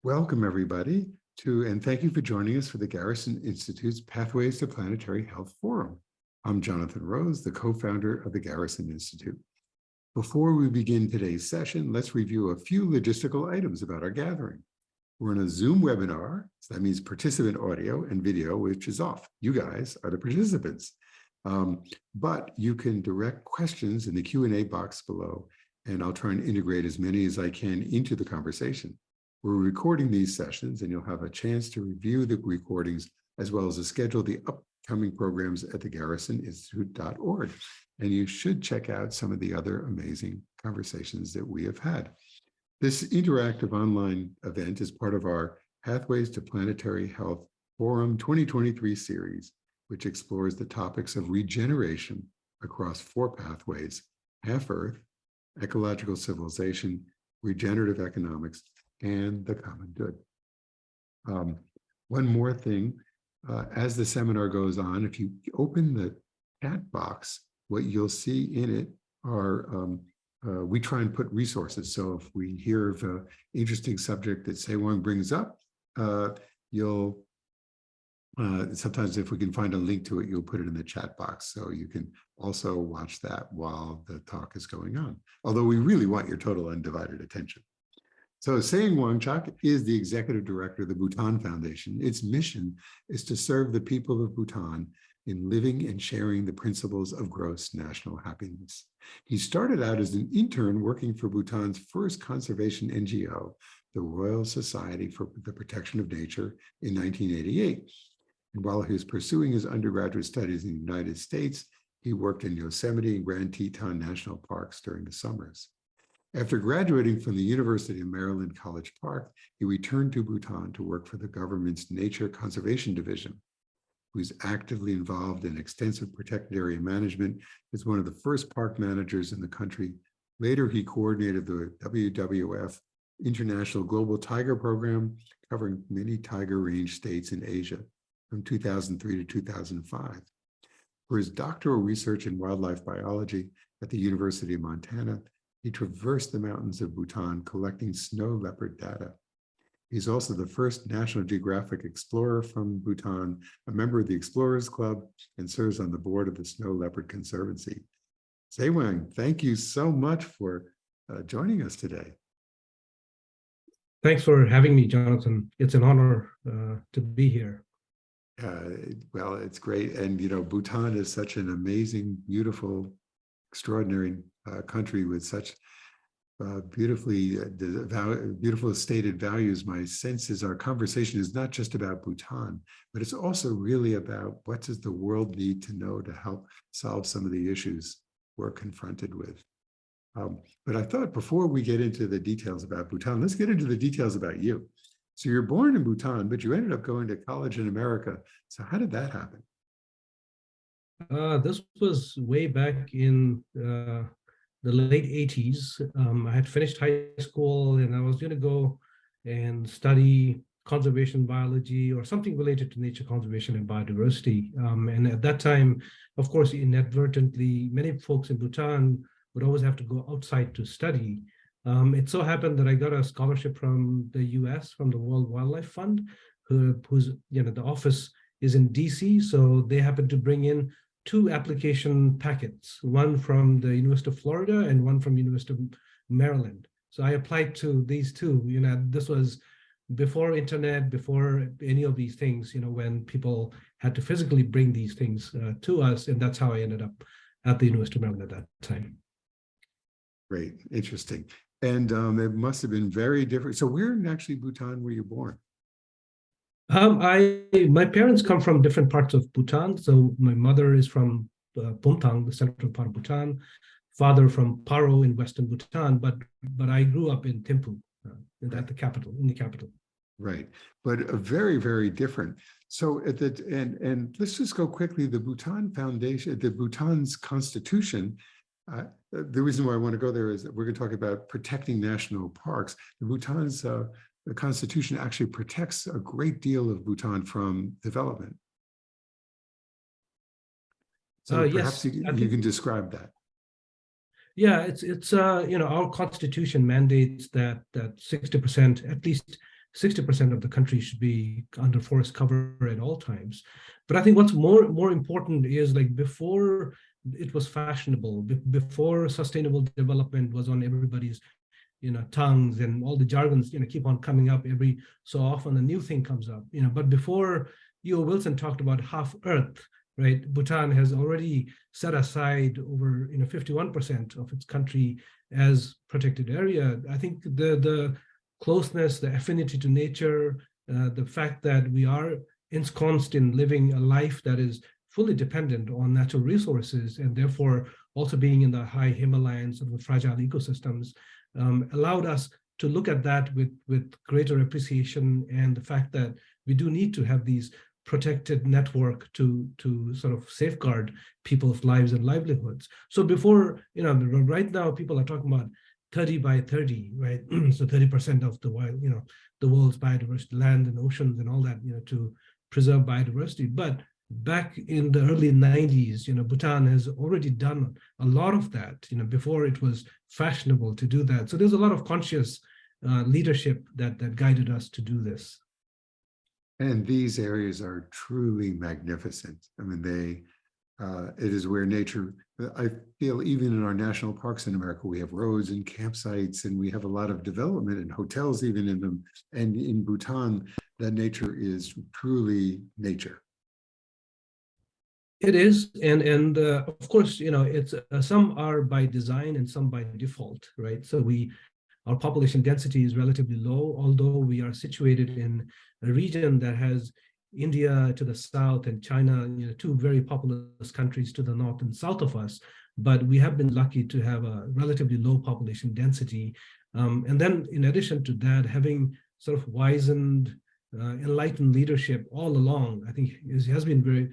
Welcome, everybody, and thank you for joining us for the Garrison Institute's Pathways to Planetary Health Forum. I'm Jonathan Rose, the co-founder of the Garrison Institute. Before we begin today's session, let's review a few logistical items about our gathering. We're in a Zoom webinar, so that means participant audio and video, which is off. You guys are the participants. But you can direct questions in the Q&A box below, and I'll try and integrate as many as I can into the conversation. We're recording these sessions, and you'll have a chance to review the recordings as well as to schedule the upcoming programs at the garrisoninstitute.org. And you should check out some of the other amazing conversations that we have had. This interactive online event is part of our Pathways to Planetary Health Forum 2023 series, which explores the topics of regeneration across 4 pathways: half Earth, ecological civilization, regenerative economics, and the common good. One more thing, as the seminar goes on, if you open the chat box, what you'll see in it are, we try and put resources. So if we hear of an interesting subject that Seawang brings up, sometimes if we can find a link to it, you'll put it in the chat box. So you can also watch that while the talk is going on. Although we really want your total undivided attention. So Tshewang Wangchuk is the executive director of the Bhutan Foundation. Its mission is to serve the people of Bhutan in living and sharing the principles of gross national happiness. He started out as an intern working for Bhutan's first conservation NGO, the Royal Society for the Protection of Nature, in 1988. And while he was pursuing his undergraduate studies in the United States, he worked in Yosemite and Grand Teton National Parks during the summers. After graduating from the University of Maryland College Park, he returned to Bhutan to work for the government's Nature Conservation Division. He was actively involved in extensive protected area management as one of the first park managers in the country. Later, he coordinated the WWF International Global Tiger Program, covering many tiger range states in Asia from 2003 to 2005. For his doctoral research in wildlife biology at the University of Montana, he traversed the mountains of Bhutan collecting snow leopard data. He's also the first National Geographic explorer from Bhutan, a member of the Explorers Club, and serves on the board of the Snow Leopard Conservancy. Seawang, thank you so much for joining us today. Thanks for having me, Jonathan. It's an honor to be here. Well, it's great. And, you know, Bhutan is such an amazing, beautiful, extraordinary country with such beautifully stated values. My sense is our conversation is not just about Bhutan, but it's also really about what does the world need to know to help solve some of the issues we're confronted with. But I thought before we get into the details about Bhutan, let's get into the details about you. So you're born in Bhutan, but you ended up going to college in America. So how did that happen? This was way back in the late 80s. I had finished high school and I was going to go and study conservation biology or something related to nature conservation and biodiversity. And at that time, of course, inadvertently, many folks in Bhutan would always have to go outside to study. It so happened that I got a scholarship from the US, from the World Wildlife Fund, whose the office is in DC. So they happened to bring in 2 application packets, one from the University of Florida and one from University of Maryland. So I applied to these 2. This was before internet, before any of these things, when people had to physically bring these things to us. And that's how I ended up at the University of Maryland at that time. Great, interesting. And it must have been very different. So where in actually Bhutan were you born? My parents come from different parts of Bhutan. So my mother is from Bumthang, the central part of Bhutan, father from Paro in western Bhutan, but I grew up in Thimphu, in the capital. Right, but very, very different. So and let's just go quickly. The Bhutan Foundation, the Bhutan's constitution. The reason why I want to go there is that we're going to talk about protecting national parks. The Bhutan's the Constitution actually protects a great deal of Bhutan from development. So perhaps yes, you can describe that. Yeah, it's our Constitution mandates that 60%, at least 60% of the country should be under forest cover at all times. But I think what's more important is, like, before it was fashionable, before sustainable development was on everybody's tongues, and all the jargons keep on coming up every so often, a new thing comes up. But before E.O. Wilson talked about half Earth, right? Bhutan has already set aside over 51% of its country as protected area. I think the closeness, the affinity to nature, the fact that we are ensconced in living a life that is fully dependent on natural resources, and therefore also being in the high Himalayas and with fragile ecosystems, allowed us to look at that with greater appreciation, and the fact that we do need to have these protected network to sort of safeguard people's lives and livelihoods. So before, right now people are talking about 30 by 30, right? So 30% of the wild, the world's biodiversity, land and oceans and all that, to preserve biodiversity. But back in the early 90s, Bhutan has already done a lot of that, before it was fashionable to do that. So there's a lot of conscious leadership that guided us to do this. And these areas are truly magnificent. I mean, it is where nature, I feel even in our national parks in America, we have roads and campsites, and we have a lot of development and hotels even in them. And in Bhutan, that nature is truly nature. It is, and of course, it's some are by design and some by default, right? So our population density is relatively low, although we are situated in a region that has India to the south and China, two very populous countries to the north and south of us. But we have been lucky to have a relatively low population density. And then in addition to that, having sort of wizened, enlightened leadership all along, I think has been very,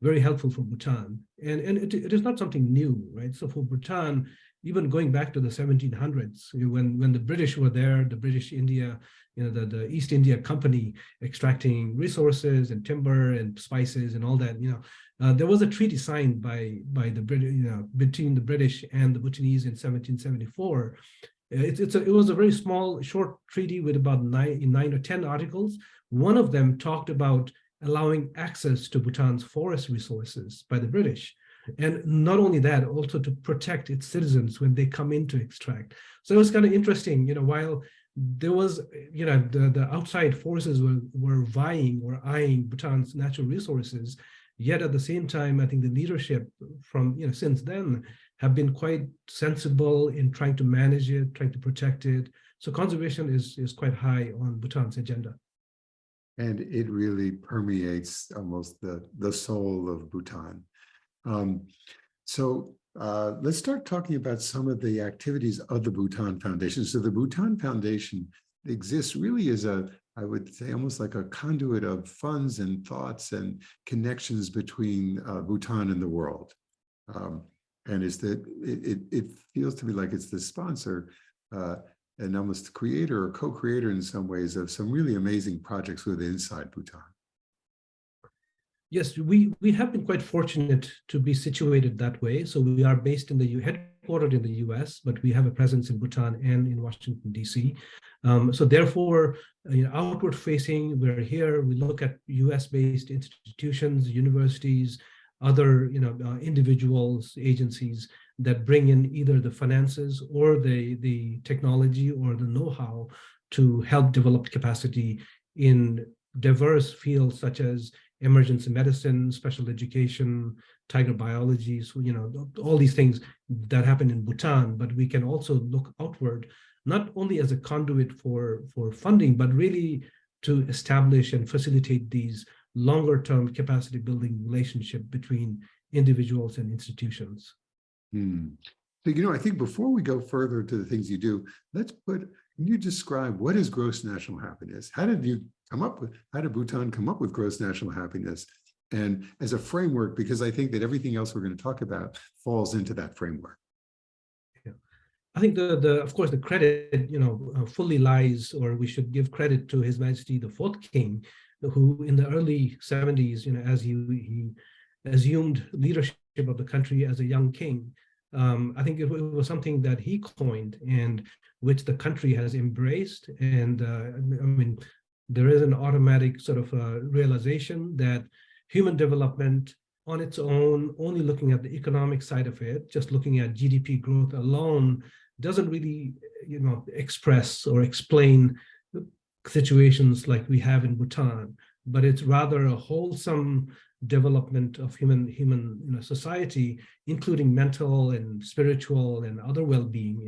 very helpful for Bhutan. And it is not something new, right? So for Bhutan, even going back to the 1700s, when the British were there, the British India, the East India Company extracting resources and timber and spices and all that, there was a treaty signed by the British, between the British and the Bhutanese in 1774. It was a very small, short treaty with about 9 or 10 articles. One of them talked about allowing access to Bhutan's forest resources by the British. And not only that, also to protect its citizens when they come in to extract. So it was kind of interesting, while there was, the outside forces were vying or eyeing Bhutan's natural resources, yet at the same time, I think the leadership from, since then have been quite sensible in trying to manage it, trying to protect it. So conservation is quite high on Bhutan's agenda. And it really permeates almost the soul of Bhutan. So let's start talking about some of the activities of the Bhutan Foundation. So the Bhutan Foundation exists really as I would say, almost like a conduit of funds and thoughts and connections between Bhutan and the world. And it feels to me like it's the sponsor and almost creator or co-creator in some ways of some really amazing projects inside Bhutan. Yes, we have been quite fortunate to be situated that way. So we are based in headquartered in the US, but we have a presence in Bhutan and in Washington, DC. So therefore, outward facing, we're here, we look at US-based institutions, universities, other individuals, agencies that bring in either the finances or the technology or the know-how to help develop capacity in diverse fields such as emergency medicine, special education, tiger biology, so, all these things that happen in Bhutan. But we can also look outward, not only as a conduit for funding, but really to establish and facilitate these longer-term capacity building relationship between individuals and institutions. So, I think before we go further to the things you do, can you describe what is gross national happiness? How did Bhutan come up with gross national happiness? And as a framework, because I think that everything else we're going to talk about falls into that framework. Yeah. I think of course, the credit, fully lies, or we should give credit to His Majesty the Fourth King, who in the early 70s, as he assumed leadership of the country as a young king, I think it was something that he coined and which the country has embraced. And there is an automatic sort of realization that human development on its own, only looking at the economic side of it, just looking at GDP growth alone, doesn't really, express or explain situations like we have in Bhutan, but it's rather a wholesome development of human society, including mental and spiritual and other well-being,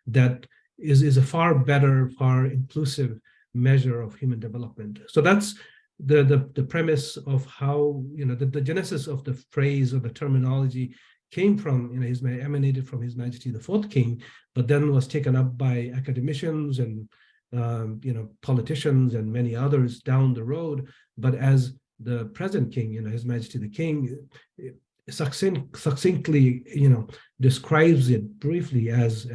that is a far better, far inclusive measure of human development. So that's the premise of how, the genesis of the phrase or the terminology came from, emanated from His Majesty the Fourth King, but then was taken up by academicians and politicians and many others down the road. But as the present king, His Majesty the King, succinctly, describes it briefly as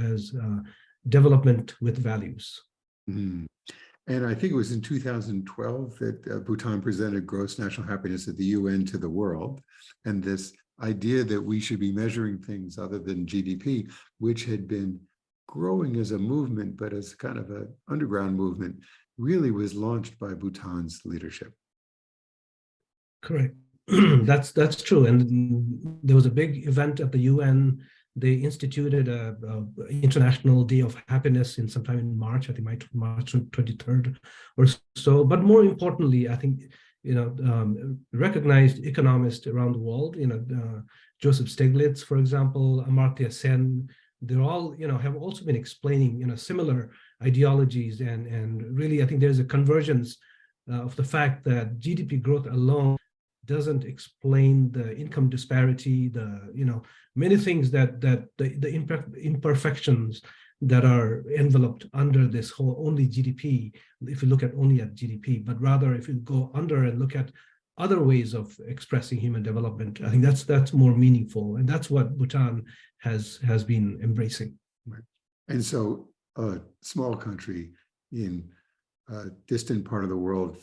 development with values. Mm. And I think it was in 2012 that Bhutan presented gross national happiness at the UN to the world. And this idea that we should be measuring things other than GDP, which had been growing as a movement, but as kind of an underground movement, really was launched by Bhutan's leadership. Correct. That's true. And there was a big event at the UN. They instituted a International Day of Happiness in sometime in March, I think March 23rd or so. But more importantly, I think, recognized economists around the world, Joseph Stiglitz, for example, Amartya Sen, they're all, have also been explaining, similar ideologies. And really, I think there's a convergence of the fact that GDP growth alone doesn't explain the income disparity, many things that the imperfections that are enveloped under this whole only GDP, if you look at only at GDP, but rather if you go under and look at other ways of expressing human development, I think that's more meaningful. And that's what Bhutan has been embracing. Right. And so a small country in a distant part of the world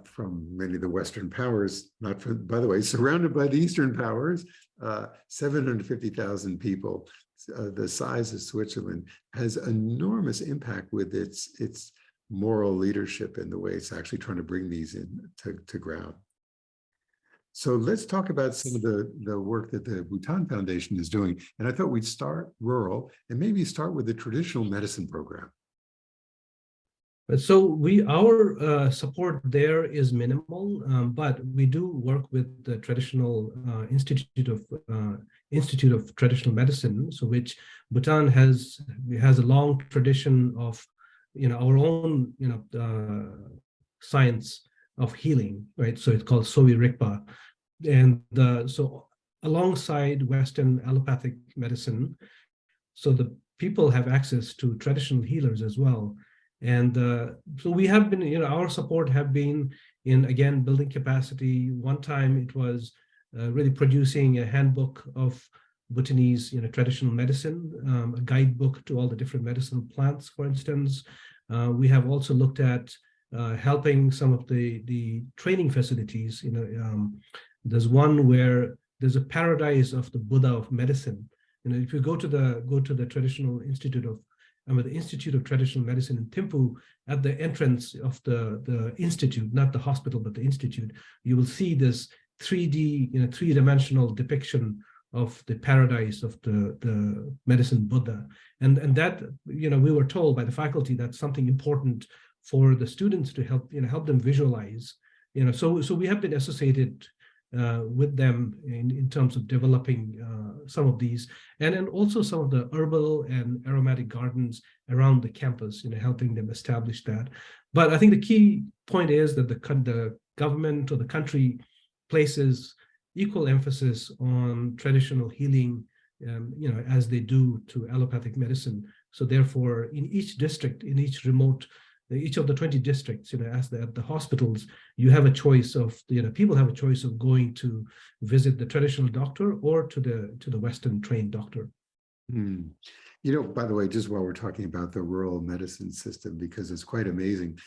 from many of the Western powers, not from, by the way, surrounded by the Eastern powers, 750,000 people, the size of Switzerland, has enormous impact with its moral leadership in the way it's actually trying to bring these in to ground. So let's talk about some of the work that the Bhutan Foundation is doing. And I thought we'd start rural and maybe start with the traditional medicine program. So our support there is minimal, but we do work with the traditional Institute of Traditional Medicine, so which Bhutan has a long tradition of, our own, science of healing, right? So it's called Sowi Rigpa, and so alongside Western allopathic medicine, so the people have access to traditional healers as well. And so we have been, our support have been in, again, building capacity. One time it was really producing a handbook of Bhutanese, traditional medicine, a guidebook to all the different medicinal plants, for instance. We have also looked at helping some of the training facilities. There's one where there's a paradise of the Buddha of medicine. If you go to the traditional institute of the Institute of Traditional Medicine in Thimphu, at the entrance of the institute, not the hospital, but the institute, you will see this 3D, three-dimensional depiction of the paradise of the medicine Buddha. And that, we were told by the faculty that's something important for the students to help them visualize. So we have been associated with them in terms of developing some of these, and then also some of the herbal and aromatic gardens around the campus, helping them establish that. But I think the key point is that the government or the country places equal emphasis on traditional healing, as they do to allopathic medicine. So therefore, in each district, in each of the 20 districts, as the hospitals, you have a choice of, people have a choice of going to visit the traditional doctor or to the Western trained doctor. By the way, just while we're talking about the rural medicine system, because it's quite amazing.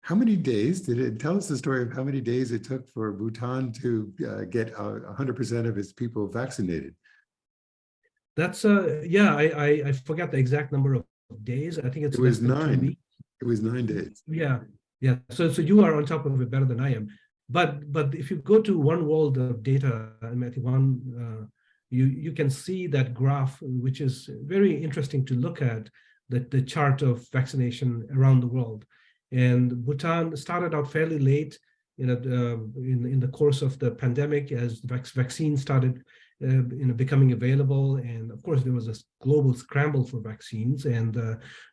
How many days tell us the story of how many days it took for Bhutan to get 100% of its people vaccinated? That's I forgot the exact number of days. I think it was 9. It was 9 days. Yeah, yeah. So you are on top of it better than I am. But if you go to one world of data, I mean, I think you can see that graph, which is very interesting to look at, the chart of vaccination around the world. And Bhutan started out fairly late, in the course of the pandemic, as the vaccine started becoming available. And of course, there was a global scramble for vaccines, and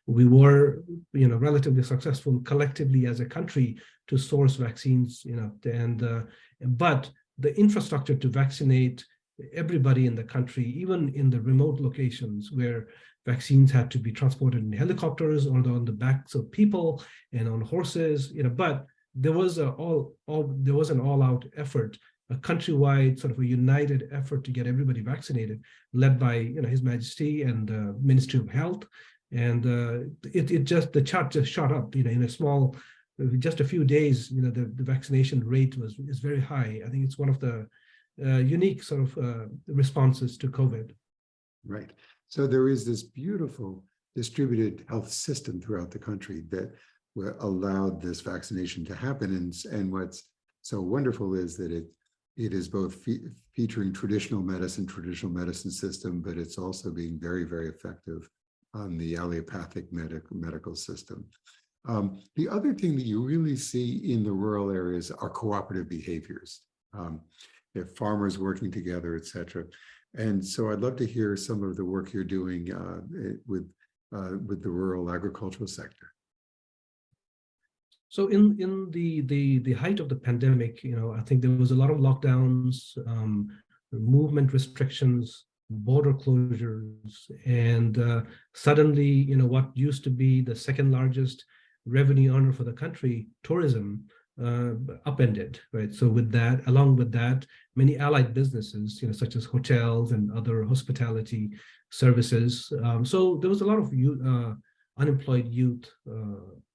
we were relatively successful collectively as a country to source vaccines, but the infrastructure to vaccinate everybody in the country, even in the remote locations where vaccines had to be transported in helicopters or on the backs of people and on horses, but there was an all-out effort, a countrywide sort of a united effort to get everybody vaccinated, led by His Majesty and the Ministry of Health, and the chart just shot up. In a small, just a few days, the vaccination rate is very high. I think it's one of the unique sort of responses to COVID. Right. So there is this beautiful distributed health system throughout the country that allowed this vaccination to happen. And what's so wonderful is that it is both featuring traditional medicine system, but it's also being very, very effective on the allopathic medical system. The other thing that you really see in the rural areas are cooperative behaviors. If farmers working together, et cetera. And so I'd love to hear some of the work you're doing with the rural agricultural sector. So in the height of the pandemic, I think there was a lot of lockdowns, movement restrictions, border closures, and suddenly, what used to be the second largest revenue earner for the country, tourism, upended, right? So along with that, many allied businesses, such as hotels and other hospitality services. So there was a lot of unemployed youth,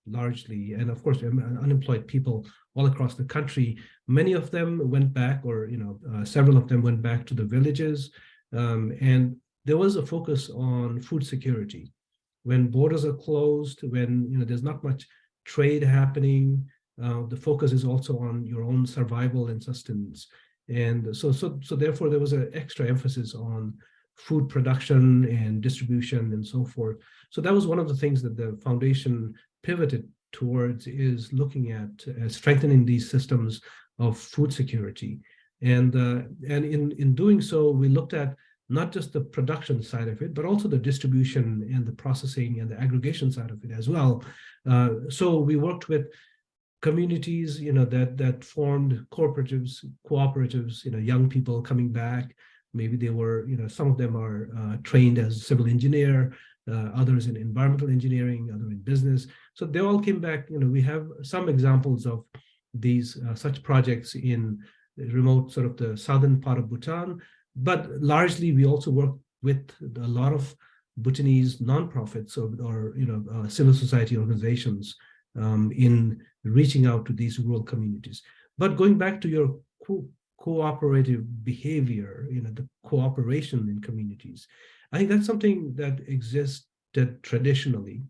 largely, and of course, unemployed people all across the country. Many of them went back, or several of them went back to the villages, and there was a focus on food security. When borders are closed, when there's not much trade happening, the focus is also on your own survival and sustenance. And so therefore, there was an extra emphasis on food production and distribution and so forth. So that was one of the things that the foundation pivoted towards, is looking at strengthening these systems of food security. And in doing so, we looked at not just the production side of it, but also the distribution and the processing and the aggregation side of it as well. So we worked with communities, that formed cooperatives, young people coming back. Maybe they were, some of them are trained as civil engineer, others in environmental engineering, others in business. So they all came back. We have some examples of these such projects in remote sort of the southern part of Bhutan, but largely we also work with a lot of Bhutanese nonprofits or civil society organizations in reaching out to these rural communities. But going back to your cooperative behavior, the cooperation in communities, I think that's something that existed traditionally.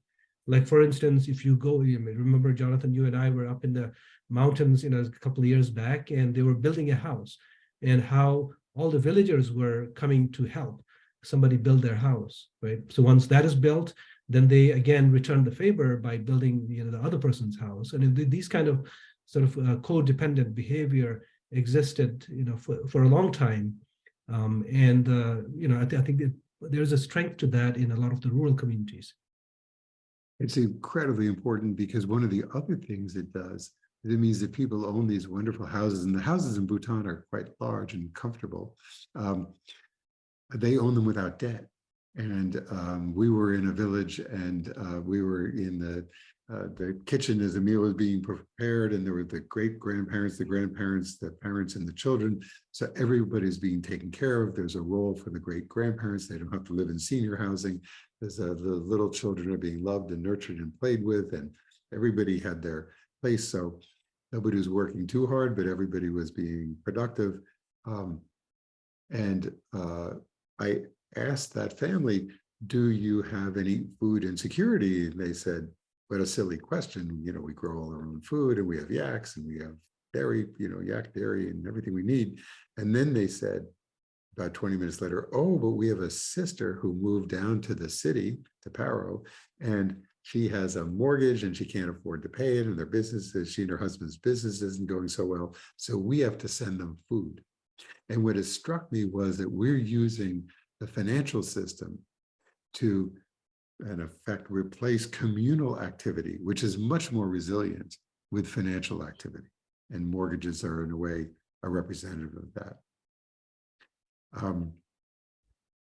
Like, for instance, if you go, remember, Jonathan, you and I were up in the mountains, a couple of years back, and they were building a house, and how all the villagers were coming to help somebody build their house, right? So once that is built, then they again return the favor by building, the other person's house. And these kind of sort of codependent behavior existed, for a long time. I think that there's a strength to that in a lot of the rural communities. It's incredibly important, because one of the other things it does, it means that people own these wonderful houses, and the houses in Bhutan are quite large and comfortable. They own them without debt. And we were in a village, and we were in the kitchen as the meal was being prepared, and there were the great-grandparents, the grandparents, the parents, and the children. So everybody's being taken care of. There's a role for the great-grandparents. They don't have to live in senior housing. The little children are being loved and nurtured and played with, and everybody had their place. So nobody was working too hard, but everybody was being productive. I asked that family, do you have any food insecurity? And they said, but a silly question. We grow all our own food, and we have yaks, and we have dairy, yak dairy and everything we need. And then they said, about 20 minutes later, oh, but we have a sister who moved down to the city, to Paro, and she has a mortgage and she can't afford to pay it, and their business, she and her husband's business isn't going so well, so we have to send them food. And what has struck me was that we're using the financial system to, in effect, replace communal activity, which is much more resilient, with financial activity. And mortgages are, in a way, a representative of that.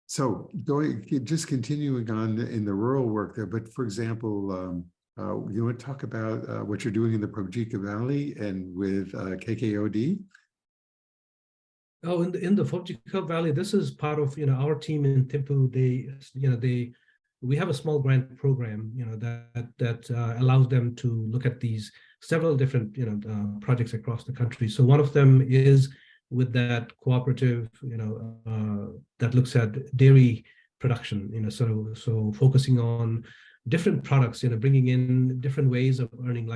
So just continuing on in the rural work there, but for example, you want to talk about what you're doing in the Projika Valley and with KKOD? Oh, in the Phobjika Valley, this is part of our team in Thimphu. We have a small grant program that allows them to look at these several different projects across the country. So one of them is with that cooperative that looks at dairy production, so focusing on different products, bringing in different ways of earning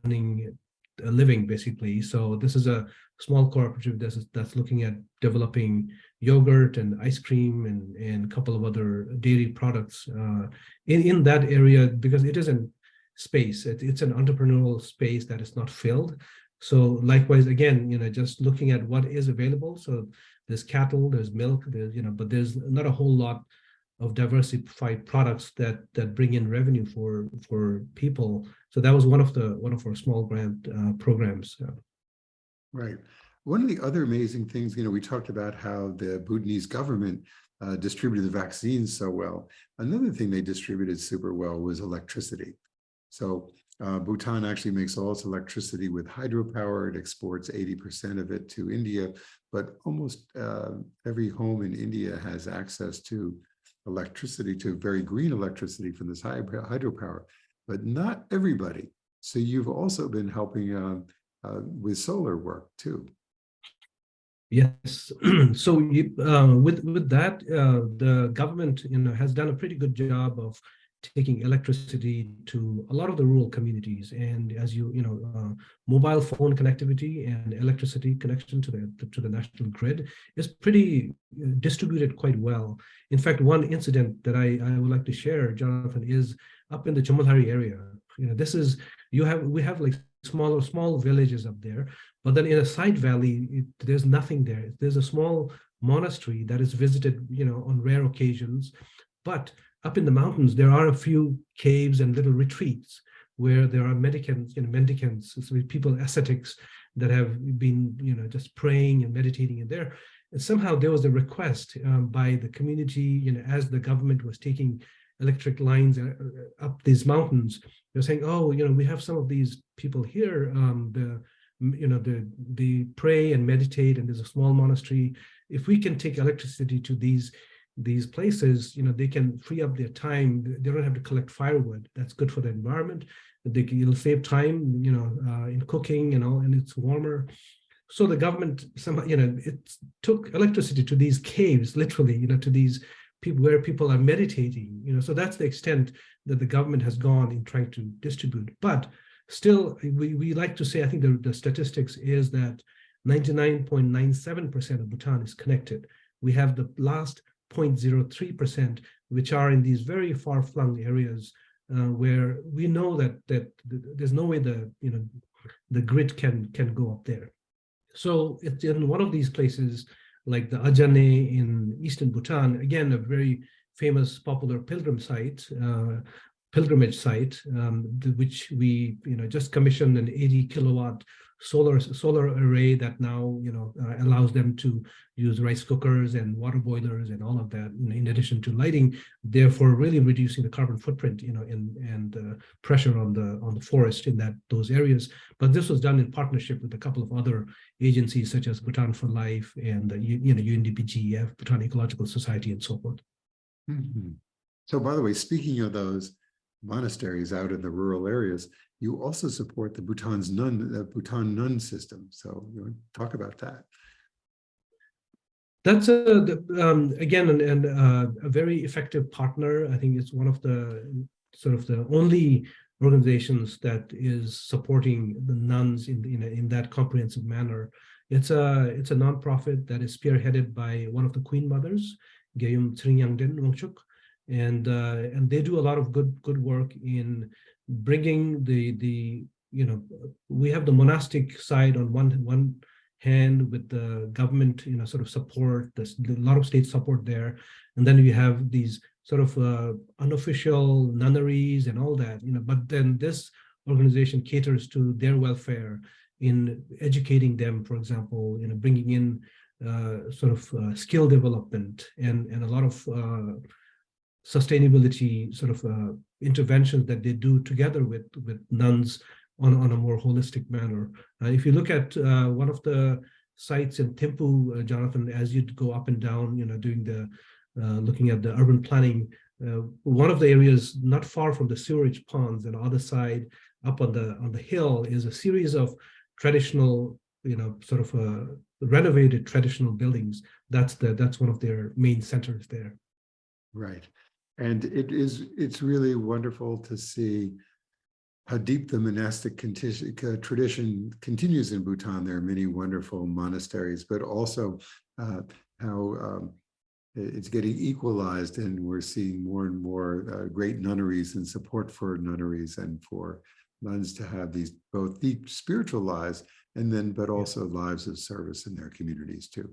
earning a living, basically. So this is a small cooperative that's looking at developing yogurt and ice cream and a couple of other dairy products in that area, because it is a space. It's an entrepreneurial space that is not filled. So likewise, again, just looking at what is available. So there's cattle, there's milk, there's but there's not a whole lot of diversified products that bring in revenue for people. So that was one of our small grant programs. Right. One of the other amazing things, we talked about how the Bhutanese government distributed the vaccines so well. Another thing they distributed super well was electricity. So Bhutan actually makes all its electricity with hydropower. It exports 80% of it to India, but almost every home in India has access to electricity, to very green electricity from this hydropower, but not everybody. So you've also been helping with solar work too. Yes. So with that, the government has done a pretty good job of taking electricity to a lot of the rural communities, and as mobile phone connectivity and electricity connection to the national grid is pretty distributed quite well. In fact, one incident that I would like to share, Jonathan, is up in the Chumulhari area. We have like small villages up there, but then in a side valley, there's nothing there. There's a small monastery that is visited, on rare occasions, but up in the mountains, there are a few caves and little retreats where there are mendicants, so people, ascetics that have been, just praying and meditating in there. And somehow there was a request by the community, as the government was taking electric lines up these mountains, they're saying, oh, we have some of these people here, they pray and meditate, and there's a small monastery. If we can take electricity to these places, they can free up their time. They don't have to collect firewood. That's good for the environment. It'll save time, in cooking and all, and it's warmer. So the government somehow, it took electricity to these caves, literally, to these people where people are meditating, so that's the extent that the government has gone in trying to distribute. But still, we like to say, I think the statistics is that 99.97% of Bhutan is connected. We have the last 0.03%, which are in these very far-flung areas where we know that there's no way the grid can go up there. So it's in one of these places, like the Ajane in eastern Bhutan, again, a very famous, popular pilgrimage site, which we just commissioned an 80 kilowatt solar array that now allows them to use rice cookers and water boilers and all of that, in addition to lighting, therefore really reducing the carbon footprint, and pressure on the forest in those areas. But this was done in partnership with a couple of other agencies such as Bhutan for Life and UNDP-GEF, Bhutan Ecological Society, and so forth. Mm-hmm. So, by the way, speaking of those monasteries out in the rural areas, you also support the Bhutan nun system. So, talk about that. That's again a very effective partner. I think it's one of the only organizations that is supporting the nuns in that comprehensive manner. It's a nonprofit that is spearheaded by one of the Queen Mothers, Tshewang Wangchuk, and they do a lot of good work in bringing the we have the monastic side on one hand with the government sort of support. There's a lot of state support there, and then you have these sort of unofficial nunneries and all that, but then this organization caters to their welfare in educating them, for example, bringing in skill development and a lot of sustainability sort of interventions that they do together with nuns on a more holistic manner. If you look at one of the sites in Thimphu, Jonathan, as you go up and down, doing the looking at the urban planning, one of the areas not far from the sewerage ponds, and on the other side up on the hill is a series of traditional, sort of renovated traditional buildings. That's one of their main centers there. Right, and it's really wonderful to see how deep the monastic tradition continues in Bhutan. There are many wonderful monasteries, but also how it's getting equalized, and we're seeing more and more great nunneries and support for nunneries and for nuns to have these both deep spiritual lives but also lives of service in their communities too.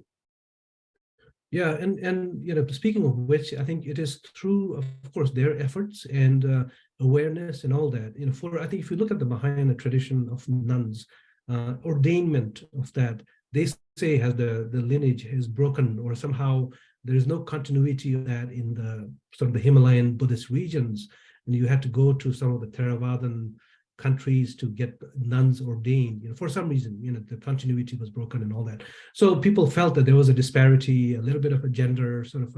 Yeah, and speaking of which, I think it is through, of course, their efforts and awareness and all that. I think if you look at the Mahayana tradition of nuns, ordainment of that, they say has the lineage is broken, or somehow there is no continuity of that in the sort of the Himalayan Buddhist regions, and you had to go to some of the Theravadan countries to get nuns ordained. For some reason, the continuity was broken and all that. So people felt that there was a disparity, a little bit of a gender sort of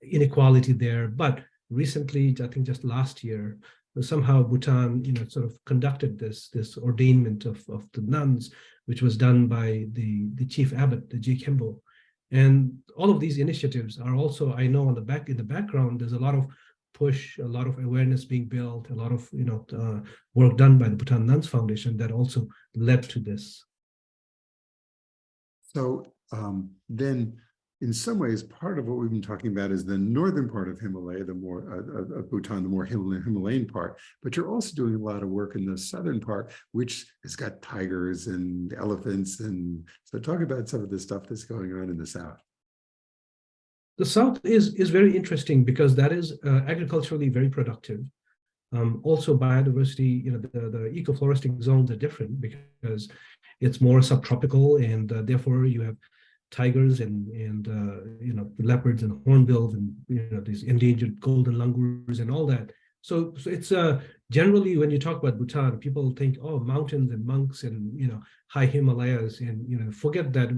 inequality there. But recently, I think just last year, somehow Bhutan, sort of conducted this ordainment of the nuns, which was done by the chief abbot, the J. Kembo. And all of these initiatives are also, I know in the background, there's a lot of push, a lot of awareness being built, a lot of work done by the Bhutan Nuns Foundation that also led to this. So then, in some ways, part of what we've been talking about is the northern part of Himalaya, the more of Bhutan, the more Himalayan part. But you're also doing a lot of work in the southern part, which has got tigers and elephants. And so, talk about some of the stuff that's going on in the south. The south is very interesting because that is agriculturally very productive. Also, biodiversity, the ecofloristic zones are different because it's more subtropical, and therefore you have tigers and leopards and hornbills and these endangered golden langurs and all that. So it's generally, when you talk about Bhutan, people think, oh, mountains and monks and high Himalayas, and forget that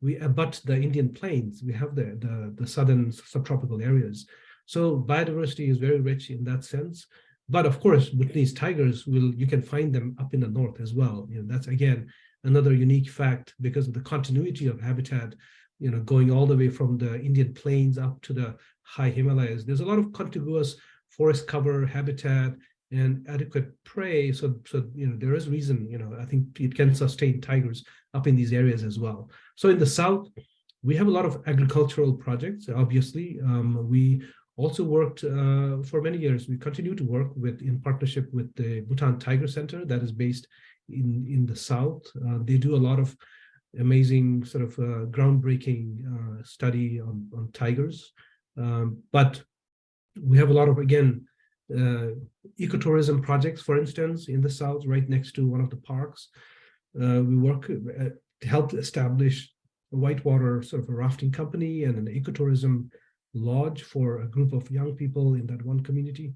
we abut the Indian plains. We have the southern subtropical areas. So biodiversity is very rich in that sense. But of course, Bhutanese tigers, you can find them up in the north as well. That's again another unique fact because of the continuity of habitat, going all the way from the Indian plains up to the high Himalayas. There's a lot of contiguous forest cover, habitat, and adequate prey. So there is reason, I think it can sustain tigers up in these areas as well. So in the south, we have a lot of agricultural projects, obviously. We also worked for many years. We continue to work in partnership with the Bhutan Tiger Center that is based in the south. They do a lot of amazing sort of groundbreaking study on tigers. But we have a lot of, again, ecotourism projects, for instance, in the south, right next to one of the parks. We work to help establish a whitewater sort of a rafting company and an ecotourism lodge for a group of young people in that one community.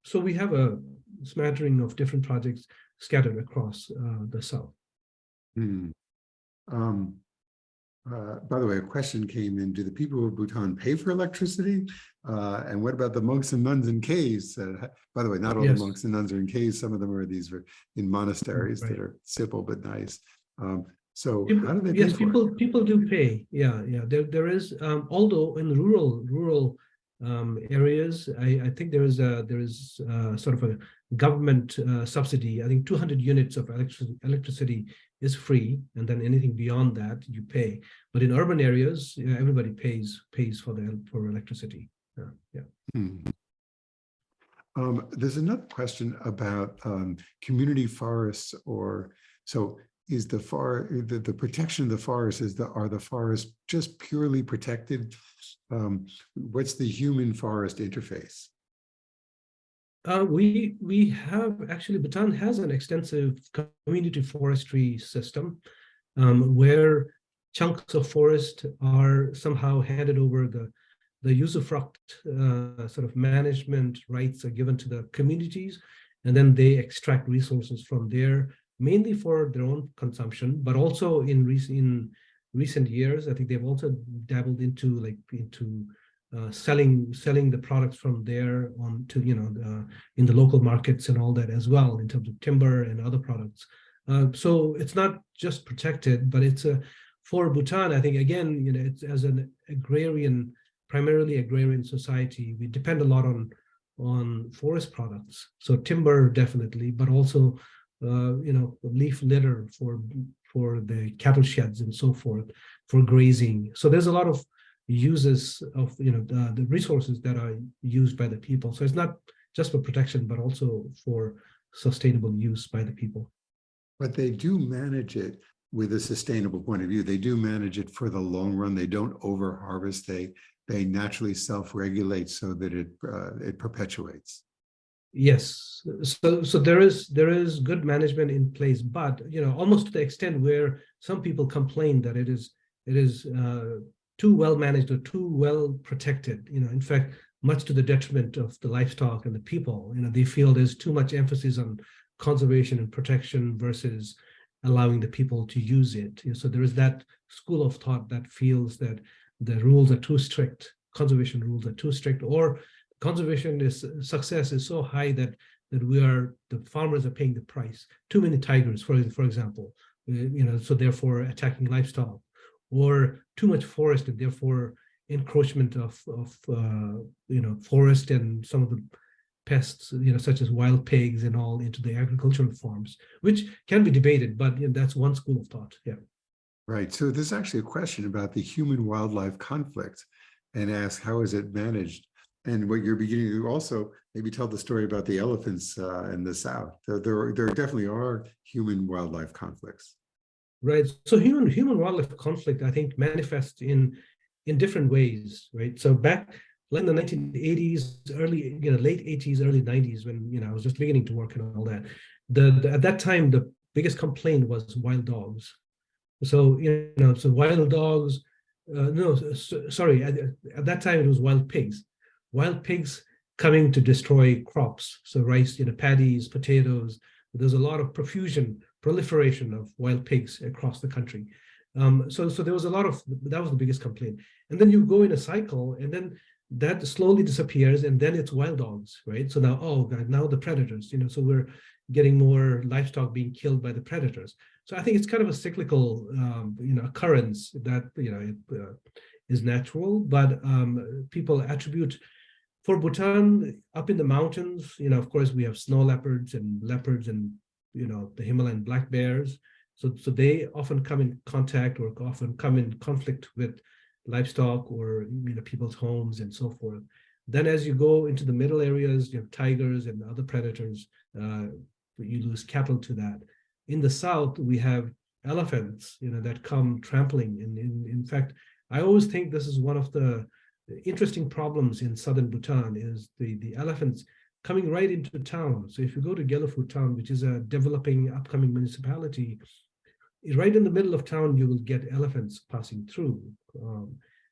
So we have a smattering of different projects scattered across the south. By the way, a question came in: do the people of Bhutan pay for electricity? And what about the monks and nuns in caves? By the way, not all the monks and nuns are in caves. Some of them are in monasteries that are simple but nice. So how do they pay for it? People do pay. Yeah. There is, although in rural areas. I think there is sort of a government subsidy. I think 200 units of electricity is free, and then anything beyond that you pay. But in urban areas, everybody pays for electricity. Yeah. Hmm. There's another question about community forests, or so is the protection of the forest, are the forests just purely protected? What's the human forest interface? We have actually, Bhutan has an extensive community forestry system where chunks of forest are somehow handed over. The usufruct sort of management rights are given to the communities, and then they extract resources from there, mainly for their own consumption, but also in recent years, I think they've also dabbled into selling the products from there on to in the local markets and all that as well, in terms of timber and other products. So it's not just protected, but it's for Bhutan, I think, again, it's as an primarily agrarian society, we depend a lot on forest products. So timber definitely, but also leaf litter for the cattle sheds and so forth, for grazing. So there's a lot of uses of the resources that are used by the people. So it's not just for protection, but also for sustainable use by the people. But they do manage it with a sustainable point of view. They do manage it for the long run. They don't over harvest. They naturally self-regulate so that it perpetuates. Yes, so there is good management in place, but almost to the extent where some people complain that it is too well managed or too well protected. In fact, much to the detriment of the livestock and the people. They feel there's too much emphasis on conservation and protection versus allowing the people to use it. So there is that school of thought that feels that the rules are too strict, conservation rules are too strict, or conservation success is so high that the farmers are paying the price. Too many tigers, for example, so therefore attacking livestock, or too much forest and therefore encroachment of forest and some of the pests, such as wild pigs and all, into the agricultural farms, which can be debated, but that's one school of thought. Yeah. Right. So there's actually a question about the human-wildlife conflict, and ask, how is it managed? And what you're beginning to also maybe tell the story about the elephants in the South. There definitely are human-wildlife conflicts. Right. So human-wildlife conflict, I think, manifests in different ways, right? So back in the 1980s, late 80s, early 90s, when I was just beginning to work and all that, at that time the biggest complaint was wild dogs. So so wild dogs. Sorry. At that time it was wild pigs. Wild pigs coming to destroy crops. So rice, paddies, potatoes. There's a lot of proliferation of wild pigs across the country. So there was that was the biggest complaint. And then you go in a cycle, and then that slowly disappears, and then it's wild dogs, right? So now the predators, so we're getting more livestock being killed by the predators. So I think it's kind of a cyclical, occurrence that is natural, but people attribute. For Bhutan, up in the mountains, of course, we have snow leopards and the Himalayan black bears. So they often come in contact or often come in conflict with livestock or people's homes and so forth. Then as you go into the middle areas, you have tigers and other predators. You lose cattle to that. In the south, we have elephants, that come trampling. In fact, I always think this is one of the interesting problems in southern Bhutan is the elephants coming right into town. So if you go to Gelaphu town, which is a developing upcoming municipality, right in the middle of town, you will get elephants passing through.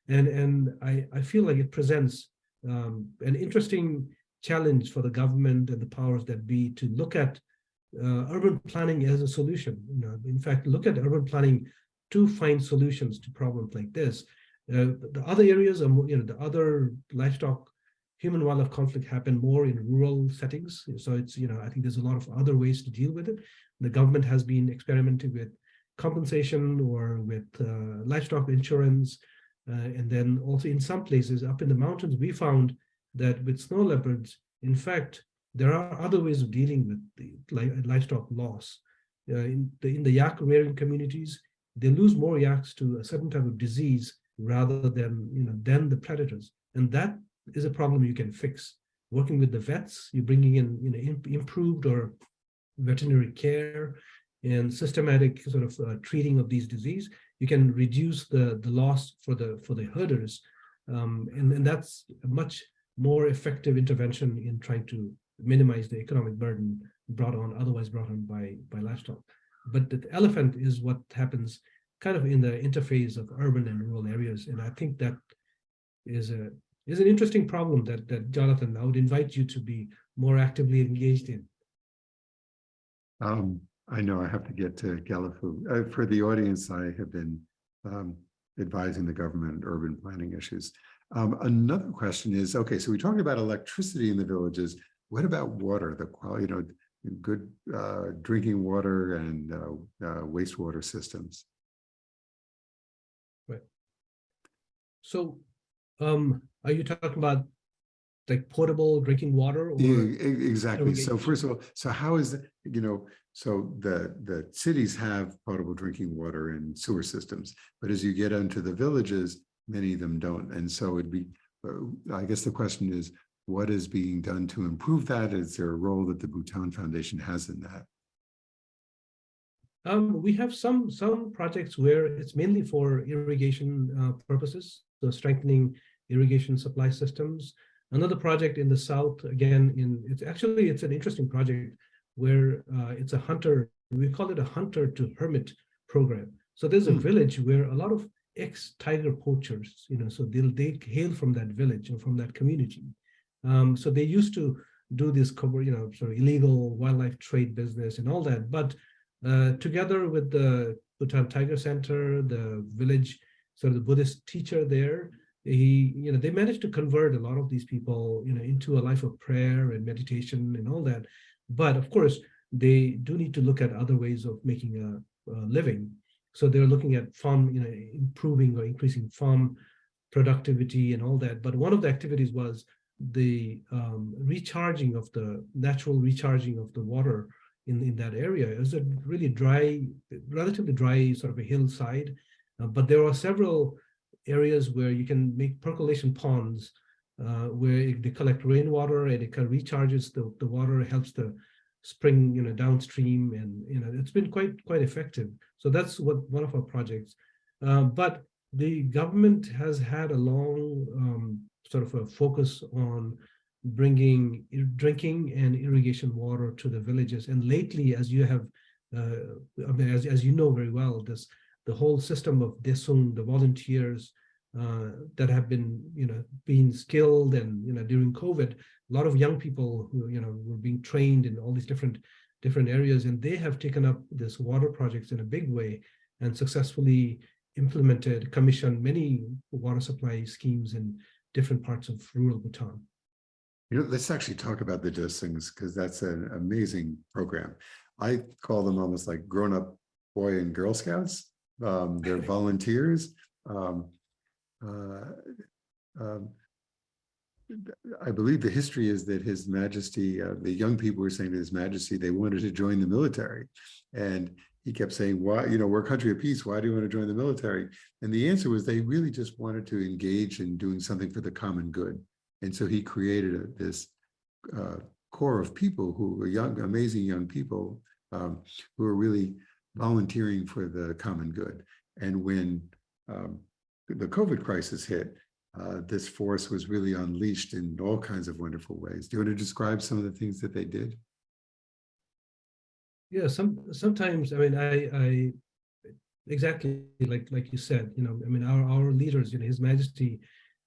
And I feel like it presents an interesting challenge for the government and the powers that be to look at urban planning as a solution. In fact, look at urban planning to find solutions to problems like this. The other areas are, the other livestock, human-wildlife conflict happen more in rural settings. So it's, I think there's a lot of other ways to deal with it. The government has been experimenting with compensation or with livestock insurance. And then also in some places up in the mountains, we found that with snow leopards, in fact, there are other ways of dealing with the livestock loss. In the yak rearing communities, they lose more yaks to a certain type of disease rather than the predators, and that is a problem you can fix. Working with the vets, you're bringing in improved or veterinary care and systematic sort of treating of these disease, you can reduce the loss for the herders, and that's a much more effective intervention in trying to minimize the economic burden otherwise brought on by livestock. But the elephant is what happens kind of in the interface of urban and rural areas, and I think that is an interesting problem that Jonathan, I would invite you to be more actively engaged in. I know I have to get to Gallifoo. For the audience, I have been advising the government on urban planning issues. Another question is, okay, so we talked about electricity in the villages. What about water, the quality, good drinking water and wastewater systems? Right. So are you talking about like potable drinking water? Or exactly. So first of all, so how is it, so the cities have potable drinking water and sewer systems, but as you get into the villages, many of them don't. And so it'd be, I guess the question is, what is being done to improve that? Is there a role that the Bhutan Foundation has in that? We have some projects where it's mainly for irrigation purposes, so strengthening irrigation supply systems. Another project in the south, again, it's an interesting project where it's a hunter, we call it a hunter to hermit program. So there's a village where a lot of ex-tiger poachers, so they hail from that village or from that community. So they used to do this sort of illegal wildlife trade business and all that, but together with the Bhutan Tiger Center, the village, sort of the Buddhist teacher there, they managed to convert a lot of these people, into a life of prayer and meditation and all that. But of course, they do need to look at other ways of making a living. So they're looking at farm, improving or increasing farm productivity and all that. But one of the activities was the natural recharging of the water in that area. It was a really relatively dry sort of a hillside, but there are several areas where you can make percolation ponds where they collect rainwater and it kind of recharges the water, helps the spring downstream, and it's been quite effective. So that's one of our projects. But the government has had a long sort of a focus on bringing drinking and irrigation water to the villages. And lately, as you have, as you know very well, the whole system of Desung, the volunteers that have been, being skilled, and during COVID, a lot of young people who were being trained in all these different areas, and they have taken up this water projects in a big way and successfully commissioned many water supply schemes in different parts of rural Bhutan. Let's actually talk about the Desungs, because that's an amazing program. I call them almost like grown-up Boy and Girl Scouts. They're volunteers. I believe the history is that His Majesty, the young people were saying to His Majesty, they wanted to join the military. And he kept saying, why, we're a country of peace. Why do you want to join the military? And the answer was they really just wanted to engage in doing something for the common good. And so he created this core of people who were young, amazing young people who were really volunteering for the common good. And when the COVID crisis hit, this force was really unleashed in all kinds of wonderful ways. Do you want to describe some of the things that they did? Yeah, sometimes, I mean, I exactly like you said, our leaders, His Majesty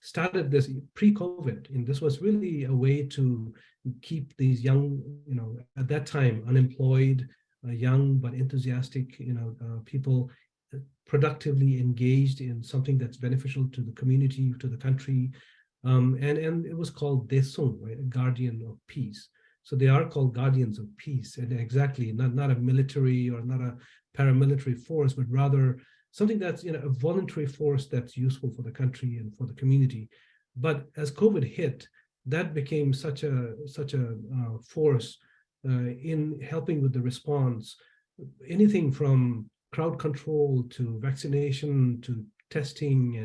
started this pre-COVID, and this was really a way to keep these young, at that time, unemployed, young but enthusiastic, people productively engaged in something that's beneficial to the community, to the country, and it was called Desung, right, guardian of peace. So they are called guardians of peace, and exactly not a military or not a paramilitary force, but rather something that's, a voluntary force that's useful for the country and for the community. But as COVID hit, that became such a force in helping with the response. Anything from crowd control to vaccination to testing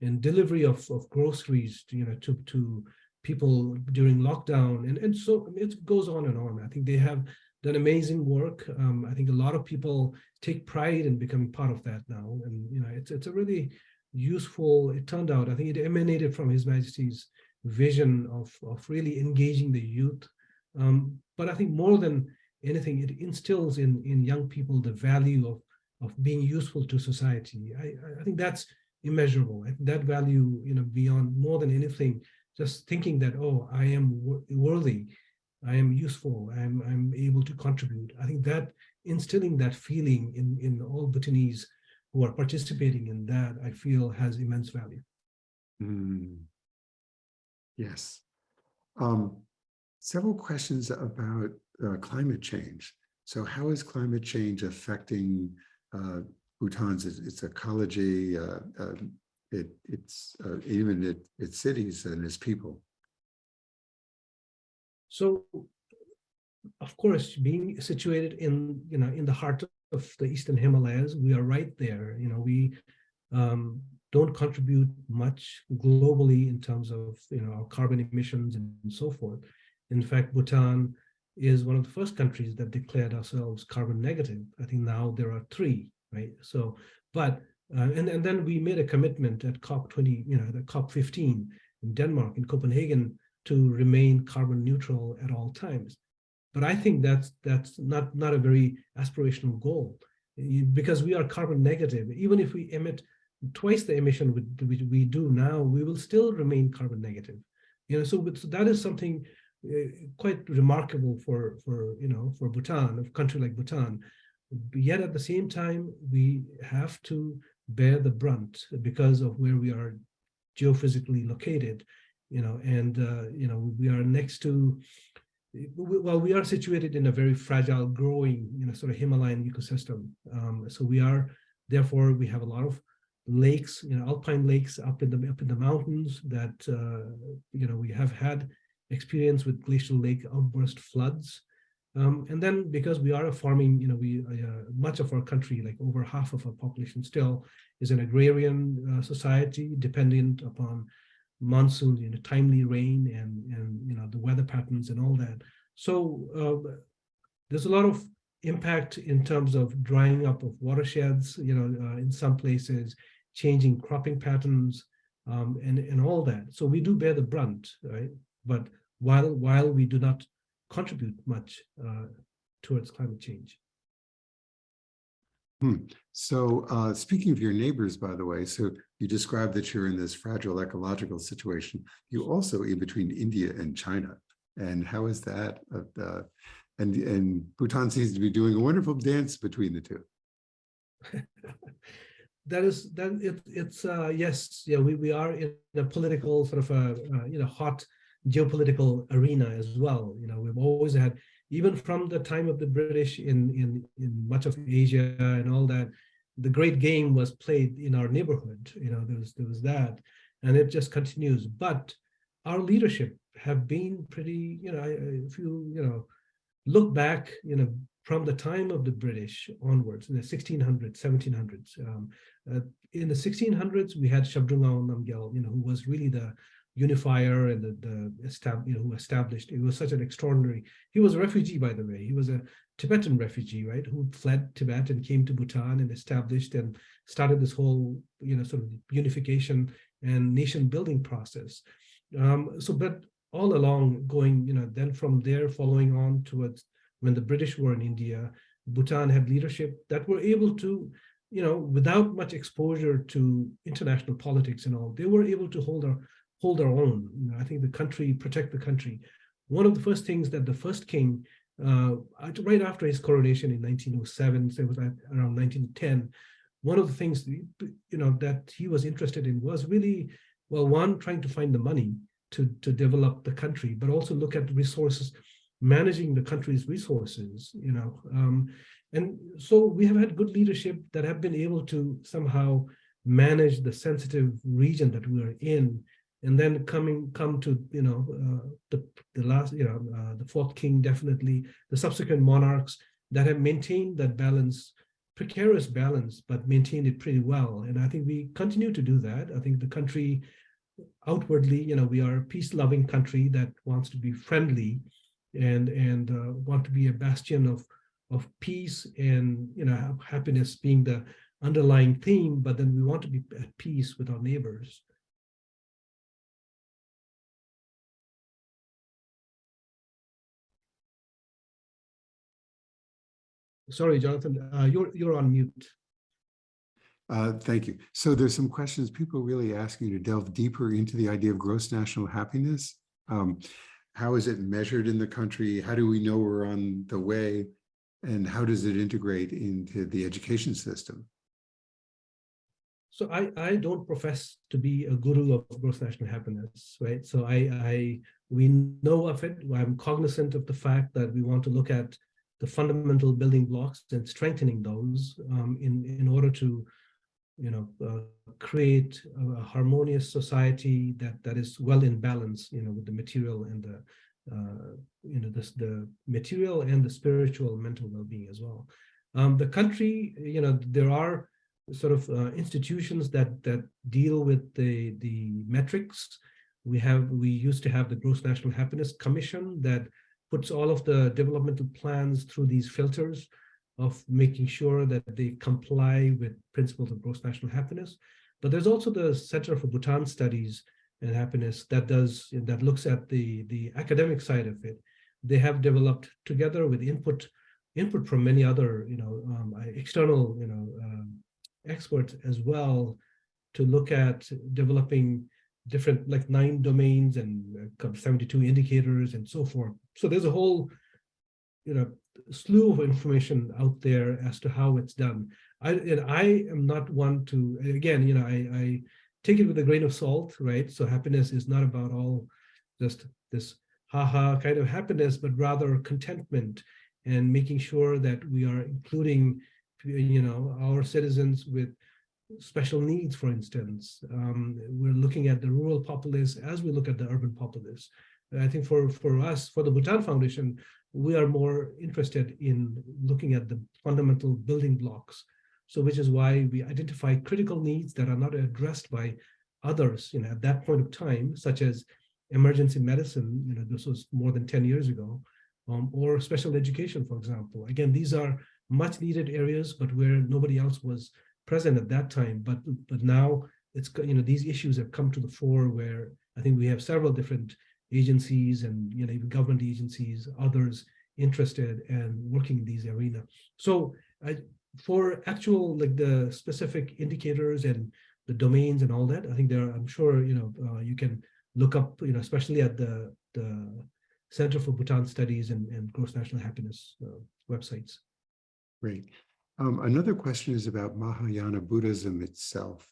and delivery of groceries, to people during lockdown, and so it goes on and on. I think they have done amazing work. I think a lot of people take pride in becoming part of that now, and it's a really useful. It turned out, I think it emanated from His Majesty's vision of really engaging the youth. But I think more than anything, it instills in young people the value of being useful to society. I think that's immeasurable. I think that value, beyond more than anything, just thinking that, oh, I am worthy, I am useful, I'm able to contribute. I think that instilling that feeling in all Bhutanese who are participating in that, I feel has immense value. Yes. Several questions about climate change. So how is climate change affecting Bhutan's its ecology, even its cities and its people? So, of course, being situated in the heart of the Eastern Himalayas, we are right there. We don't contribute much globally in terms of our carbon emissions and so forth. In fact, Bhutan is one of the first countries that declared ourselves carbon negative. I think now there are 3, right? So, but and then we made a commitment at COP20, the COP15 in Denmark, in Copenhagen, to remain carbon neutral at all times. But I think that's not a very aspirational goal, because we are carbon negative. Even if we emit twice the emission we do now, we will still remain carbon negative. So that is something quite remarkable for Bhutan, a country like Bhutan. Yet at the same time, we have to bear the brunt because of where we are geophysically located. And we are next to, well, we are situated in a very fragile, growing, sort of Himalayan ecosystem. So therefore, we have a lot of lakes, alpine lakes up in the mountains that we have had experience with glacial lake outburst floods. And then because we are a farming, much of our country, like over half of our population still is an agrarian society dependent upon monsoons, timely rain and the weather patterns and all that. So there's a lot of impact in terms of drying up of watersheds, in some places, changing cropping patterns, and all that. So we do bear the brunt, right? But while we do not contribute much towards climate change. So speaking of your neighbors, by the way, so you described that you're in this fragile ecological situation. You also in between India and China. And how is that? And Bhutan seems to be doing a wonderful dance between the two. Yes, yeah, we are in a political sort of hot geopolitical arena as well. We've always had, even from the time of the British in much of Asia and all that, the great game was played in our neighborhood. There was that, and it just continues. But our leadership have been pretty, if you look back, from the time of the British onwards, in the 1600s, 1700s. In the 1600s, we had Shabdrung Namgyal, who was really the unifier and who established. It was such an extraordinary. He was a refugee, by the way. He was a Tibetan refugee, right, who fled Tibet and came to Bhutan and established and started this whole, sort of unification and nation building process. But all along, going, then from there, following on towards when the British were in India, Bhutan had leadership that were able to, without much exposure to international politics and all, they were able to hold their own. I think protect the country. One of the first things that the first king, right after his coronation in 1907, so it was around 1910, one of the things, that he was interested in was really, well, one, trying to find the money to develop the country, but also look at resources, managing the country's resources, And so we have had good leadership that have been able to somehow manage the sensitive region that we are in, and then come to the last the fourth king, definitely the subsequent monarchs that have maintained that balance, precarious balance, but maintained it pretty well. And I think we continue to do that. I think the country outwardly, we are a peace-loving country that wants to be friendly and want to be a bastion of peace and happiness being the underlying theme, but then we want to be at peace with our neighbors. Sorry, Jonathan, you're on mute. Thank you. So there's some questions. People are really asking you to delve deeper into the idea of gross national happiness. How is it measured in the country? How do we know we're on the way? And how does it integrate into the education system? So I don't profess to be a guru of gross national happiness, right? So we know of it. I'm cognizant of the fact that we want to look at the fundamental building blocks and strengthening those in order to create a harmonious society that is well in balance, with the material and the material and the spiritual, mental well-being as well. The country, there are sort of institutions that deal with the metrics. We used to have the Gross National Happiness Commission that puts all of the developmental plans through these filters of making sure that they comply with principles of gross national happiness. But there's also the Center for Bhutan Studies and Happiness that looks at the academic side of it. They have developed, together with input from many other external experts as well, to look at developing different, like 9 domains and 72 indicators and so forth. So there's a whole slew of information out there as to how it's done. I am not one to, again, I take it with a grain of salt, right? So happiness is not about all just this haha kind of happiness, but rather contentment and making sure that we are including our citizens with special needs, for instance. We're looking at the rural populace as we look at the urban populace. I think for us, for the Bhutan Foundation, we are more interested in looking at the fundamental building blocks. So which is why we identify critical needs that are not addressed by others, at that point of time, such as emergency medicine, this was more than 10 years ago, or special education, for example. Again, these are much needed areas, but where nobody else was present at that time. But now it's, these issues have come to the fore, where I think we have several different agencies and even government agencies, others interested and working in these arena. So for actual, like the specific indicators and the domains and all that, I think I'm sure you can look up, especially at the Center for Bhutan Studies and Gross National Happiness websites. Great. Another question is about Mahayana Buddhism itself,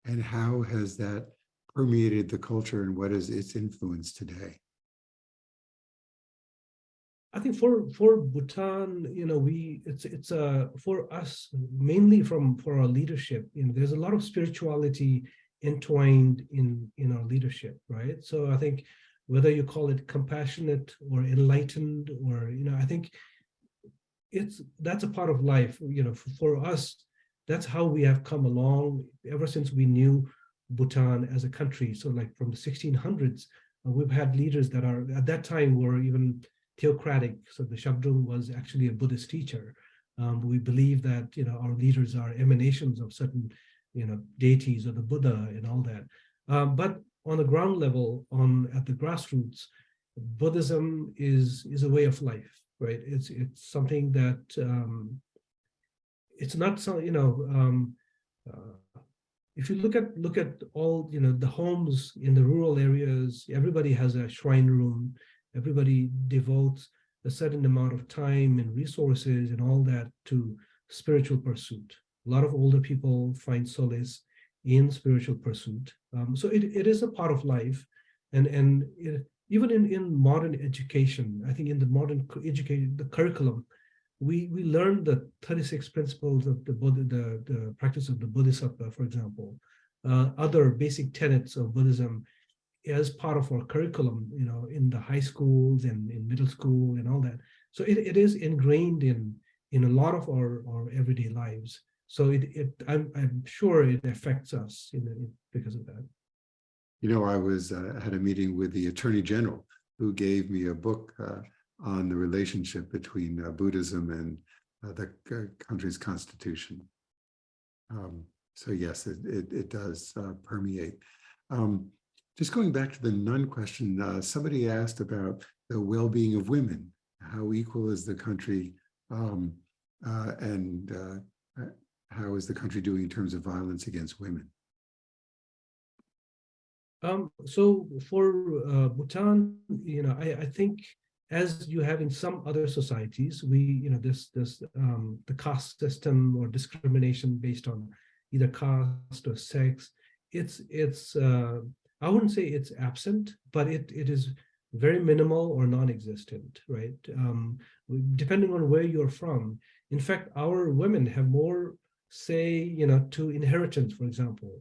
and how has that permeated the culture, and what is its influence today? I think for Bhutan, it's for us, mainly for our leadership, there's a lot of spirituality entwined in our leadership, right? So I think whether you call it compassionate or enlightened, or I think that's a part of life. For us, that's how we have come along ever since we knew Bhutan as a country. So like from the 1600s, we've had leaders that are at that time were even theocratic. So the Shabdrung was actually a Buddhist teacher. We believe that our leaders are emanations of certain deities or the Buddha and all that. But on the ground level, at the grassroots, Buddhism is a way of life, right? It's something that it's not so if you look at all the homes in the rural areas, everybody has a shrine room. Everybody devotes a certain amount of time and resources and all that to spiritual pursuit. A lot of older people find solace in spiritual pursuit. So it is a part of life, and even in modern education, I think in the modern education, the curriculum, we learned the 36 principles of the Buddha, the practice of the Bodhisattva, for example, other basic tenets of Buddhism as part of our curriculum, in the high schools and in middle school and all that. So it is ingrained in a lot of our everyday lives. So I'm sure it affects us because of that. I was had a meeting with the Attorney General, who gave me a book on the relationship between Buddhism and the country's constitution. So yes, it does permeate. Just going back to the nun question, somebody asked about the well-being of women. How equal is the country, and how is the country doing in terms of violence against women? So for Bhutan, I think, as you have in some other societies, we, the caste system or discrimination based on either caste or sex, it's I wouldn't say it's absent, but it is very minimal or non-existent, right? Depending on where you're from. In fact, our women have more say, to inheritance, for example,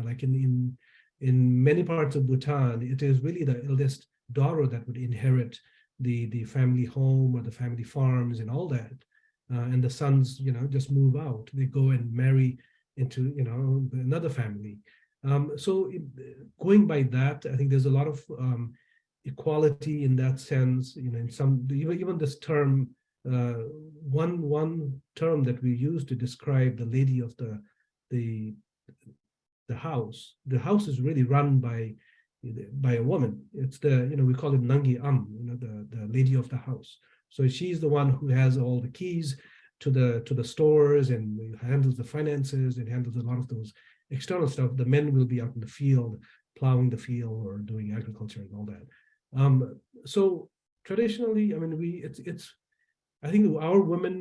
like in many parts of Bhutan, it is really the eldest daughter that would inherit the family home or the family farms and all that. And the sons, just move out. They go and marry into, another family. So going by that, I think there's a lot of equality in that sense. In some, even this term, one term that we use to describe the lady of the house. The house is really run by a woman. It's we call it Nangi the lady of the house. So she's the one who has all the keys to the stores and handles the finances and handles a lot of those external stuff. The men will be out in the field, plowing the field or doing agriculture and all that. So traditionally, I mean, I think our women,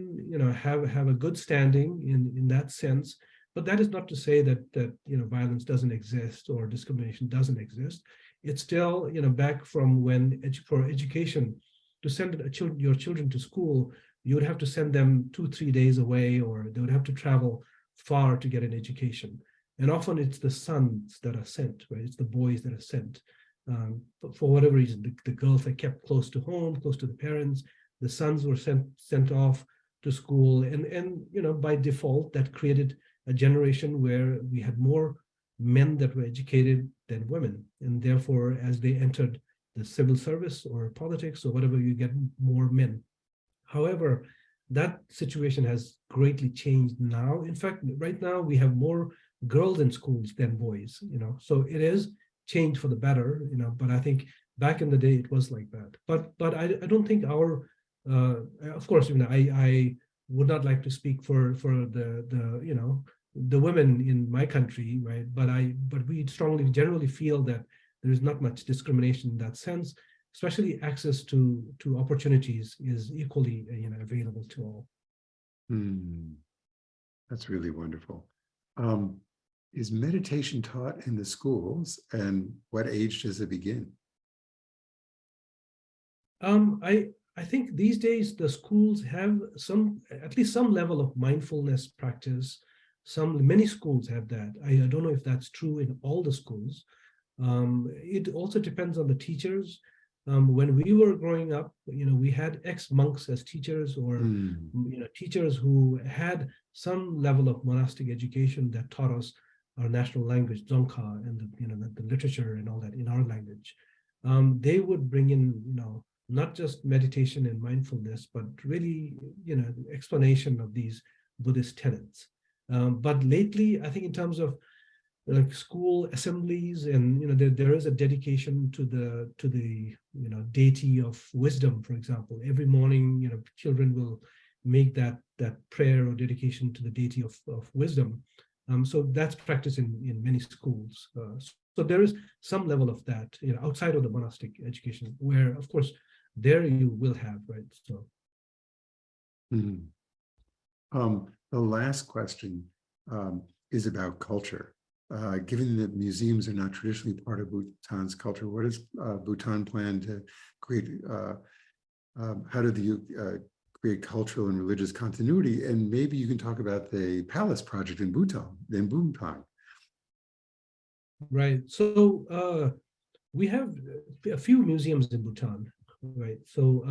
have a good standing in that sense. But that is not to say that violence doesn't exist or discrimination doesn't exist. It's still back from when for education, to send your children to school, you would have to send them 2-3 days away, or they would have to travel far to get an education. And often it's the sons that are sent, right? It's the boys that are sent. But for whatever reason, the girls are kept close to home, close to the parents. The sons were sent off to school, and by default, that created a generation where we had more men that were educated than women. And therefore, as they entered the civil service or politics or whatever, you get more men. However, that situation has greatly changed now. In fact, right now we have more girls in schools than boys, so it is changed for the better, but I think back in the day it was like that. But I don't think our, of course, I would not like to speak for the women in my country, right? But we strongly generally feel that there is not much discrimination in that sense, especially access to opportunities is equally available to all. That's really wonderful. Is meditation taught in the schools, and what age does it begin? I think these days the schools have at least some level of mindfulness practice. Many schools have that. I don't know if that's true in all the schools. It also depends on the teachers. When we were growing up, we had ex-monks as teachers, or teachers who had some level of monastic education that taught us our national language, Dzongkha, and the literature and all that in our language. They would bring in, not just meditation and mindfulness, but really, explanation of these Buddhist tenets. But lately, I think in terms of like school assemblies, and there is a dedication to the deity of wisdom, for example. Every morning, children will make that prayer or dedication to the deity of wisdom. So that's practiced in many schools. So there is some level of that, outside of the monastic education, where of course there you will have, right? So. The last question is about culture. Given that museums are not traditionally part of Bhutan's culture, what does Bhutan plan to create? How do you create cultural and religious continuity. And maybe you can talk about the palace project in Bhutan. Right. So we have a few museums in Bhutan, right? So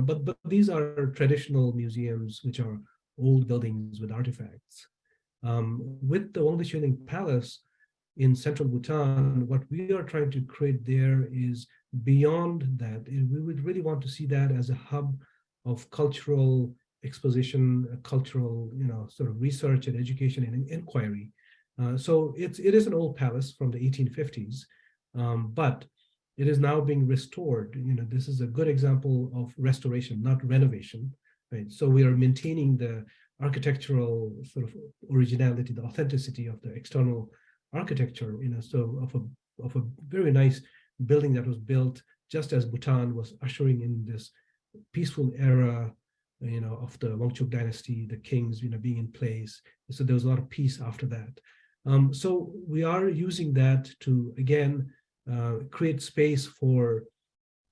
but these are traditional museums, which are old buildings with artifacts. With the Wangchuk Palace in central Bhutan, what we are trying to create there is beyond that. We would really want to see that as a hub of cultural exposition, cultural, sort of research and education and inquiry. So it is an old palace from the 1850s, but it is now being restored. This is a good example of restoration, not renovation, right? So we are maintaining the architectural sort of originality, the authenticity of the external architecture, so of a very nice building that was built just as Bhutan was ushering in this peaceful era, of the Wangchuk dynasty, the kings, being in place. So there was a lot of peace after that. So we are using that to, again, create space for,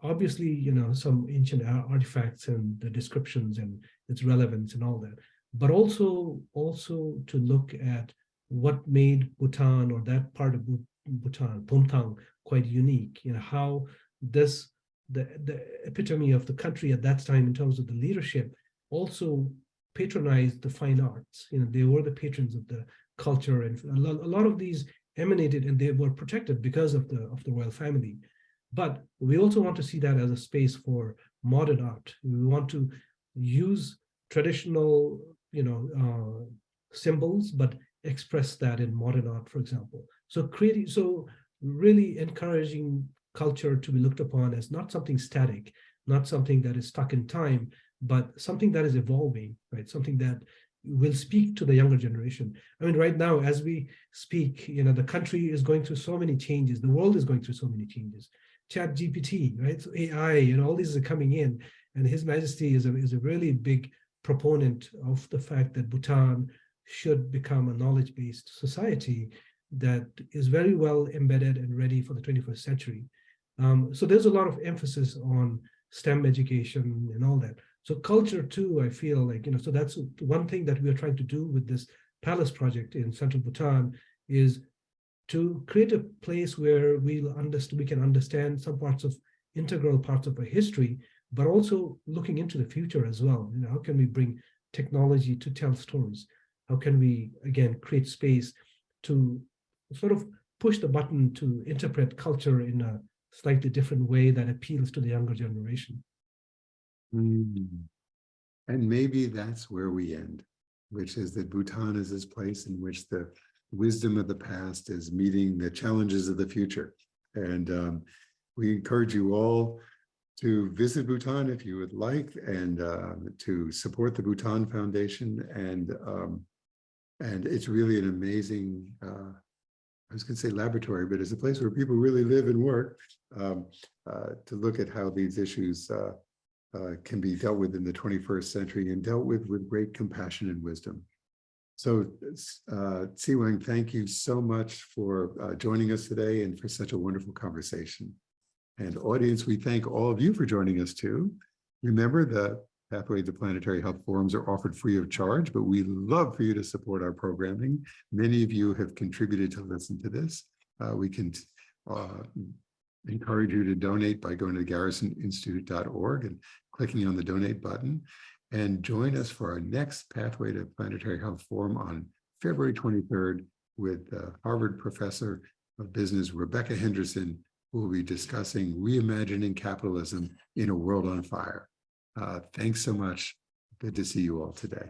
obviously, some ancient artifacts and the descriptions and its relevance and all that, but also to look at what made Bhutan, or that part of Bhutan, Pumthang, quite unique. How this, the epitome of the country at that time in terms of the leadership, also patronized the fine arts. They were the patrons of the culture, and a lot of these emanated, and they were protected because of the royal family. But we also want to see that as a space for modern art. We want to use traditional, symbols, but express that in modern art, for example. So really encouraging culture to be looked upon as not something static, not something that is stuck in time, but something that is evolving, right? Something that will speak to the younger generation. I mean, right now, as we speak, the country is going through so many changes. The world is going through so many changes. Chat GPT, right? So AI, all these are coming in, and His Majesty is a really big proponent of the fact that Bhutan should become a knowledge-based society that is very well embedded and ready for the 21st century. So there's a lot of emphasis on STEM education and all that. So culture too, I feel like, so that's one thing that we are trying to do with this palace project in central Bhutan, is to create a place where we can understand some integral parts of our history, but also looking into the future as well. How can we bring technology to tell stories? How can we, again, create space to sort of push the button to interpret culture in a slightly different way that appeals to the younger generation? And maybe that's where we end, which is that Bhutan is this place in which the wisdom of the past is meeting the challenges of the future. And we encourage you all to visit Bhutan if you would like, and to support the Bhutan Foundation. And it's really an amazing, I was going to say laboratory, but it's a place where people really live and work, to look at how these issues can be dealt with in the 21st century, and dealt with great compassion and wisdom. So Seawang, thank you so much for joining us today and for such a wonderful conversation. And audience, we thank all of you for joining us too. Remember that Pathway to Planetary Health forums are offered free of charge, but we love for you to support our programming. Many of you have contributed to listen to this. We can encourage you to donate by going to garrisoninstitute.org and clicking on the donate button, and join us for our next Pathway to Planetary Health forum on February 23rd with Harvard professor of business Rebecca Henderson, who will be discussing reimagining capitalism in a world on fire. Thanks so much. Good to see you all today.